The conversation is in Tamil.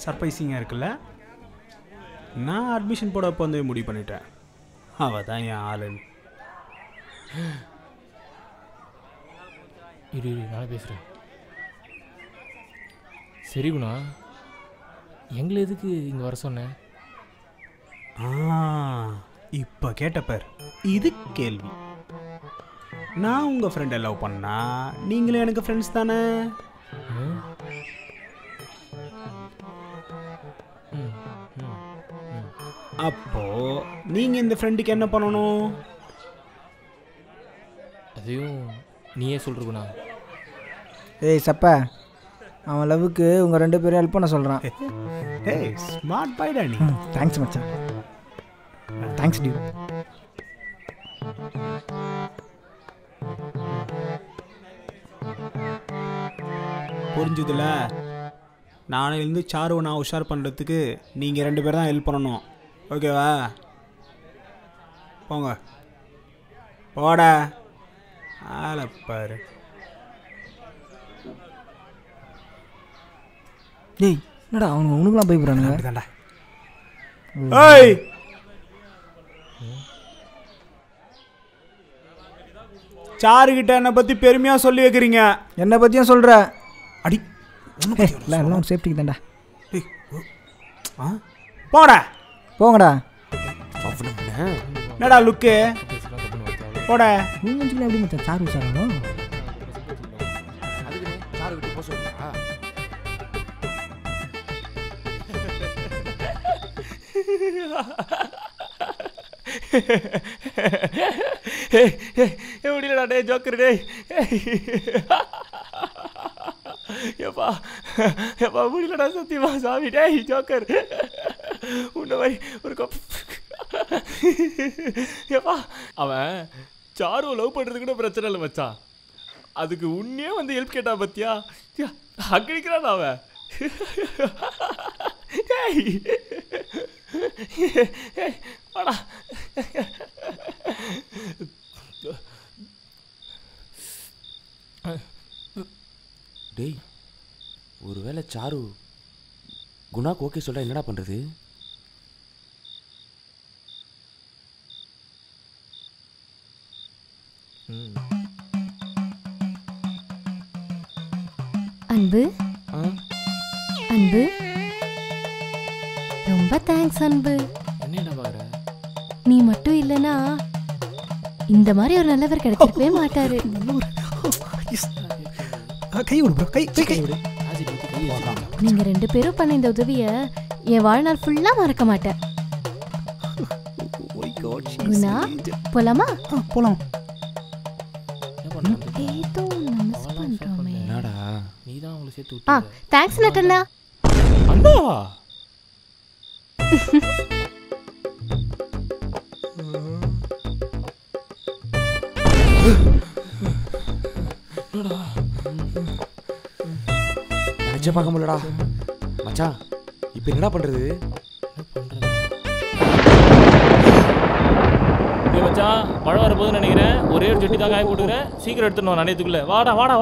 சர்ப்ரைசிங்காக இருக்குல்ல? நான் அட்மிஷன் போட அப்போ வந்து முடிவு பண்ணிட்டேன், அவள் தான் என் ஆளுன்னு. இரு நான் பேசுகிறேன். சரி குணா, எங்களை எதுக்கு இங்கே வர சொன்னேன்? இப்போ கேட்டப்பர் இது கேள்வி. நான் உங்கள் ஃப்ரெண்டை லவ் பண்ணா நீங்களே எனக்கு ஃப்ரெண்ட்ஸ் தானே? அப்போ நீங்கள் இந்த ஃப்ரெண்டுக்கு என்ன பண்ணணும்? அதையும் நீயே சொல்கிறகுண்ணா. ஏய் சப்ப, அவன் லவ்வுக்கு உங்கள் 2 பேரும் ஹெல்ப் பண்ண சொல்கிறான். ஏய் ஸ்மார்ட் பாய்டா நீ. தேங்க்ஸ் மச்சான், தேங்க்ஸ் டியூ. புரிஞ்சுதுல? நாளையிலேருந்து சாருவை நான் உஷார் பண்ணுறதுக்கு நீங்கள் 2 பேர் தான் ஹெல்ப் பண்ணணும், ஓகேவா? போங்க போட ஆளப்பாரு. ஏய் என்னடா அவங்க உனக்குலாம் பயப்படுறானுங்க? தாண்டா. ஏய் சாருக்கிட்ட என்னை பற்றி பெருமையாக சொல்லி வைக்கிறீங்க. என்னை பற்றியும் சொல்கிற? அடி இல்லை எல்லாம் ஒரு சேஃப்டிக்கு தான்டா. போடா போங்கடா. என்னடா லுக்கு? போட. நீங்கள் வச்சுக்கலாம் எப்படி மச்சான் சாரு விசாரணம்? முடியலடா டே ஜோக்கர் டே. எப்பா எப்பா முடியலடா சத்தியமா சாமி டே ஜோக்கர். உன்ன மாதிரி ஒரு எப்பா அவன் சாருவை லவ் பண்ணுறது கூட பிரச்சனை இல்லை மச்சான். அதுக்கு உன்னே வந்து ஹெல்ப் கேட்டா பத்தியா? அக்கடிக்கிறான் அவன். வாடா. டேய், ஒருவேளை சாரு குணாக்கு ஓகே சொல்ல என்னடா பண்றது? அன்பு அன்பு ரொம்ப தேங்க்ஸ் அன்பு. என்னடா பாக்குற? நீ மட்டும் இல்லனா இந்த மாதிரி ஒரு நல்லவர் கிடைச்சிருக்கவே மாட்டாரு. கை விடு ப்ரோ, கை கை கை விடு. நீங்க 2 பேரும் பண்ண இந்த உதவியை என் வாழ்நாள் ஃபுல்லா மறக்க மாட்டேன். குணா போலாமா? போலாம். ஏதோ மிஸ் பண்றோமே. என்னடா நீ தான் அவங்கள சேர்த்து விட்டு. தேங்க்ஸ் நட்டண்ணா. அண்ணாவா? நினைச்சே பார்க்க முடியலடா மச்சான். இப்போ என்னடா பண்றது? மச்சான் மழை வரப்போகுதுன்னு நினைக்கிறேன். ஒரே ஒரு ஜட்டி தான் காய போட்டுக்கிறேன். சீக்கிரம் எடுத்துன்னு நனையத்துக்குள்ள. வாடா வாடா வாடா.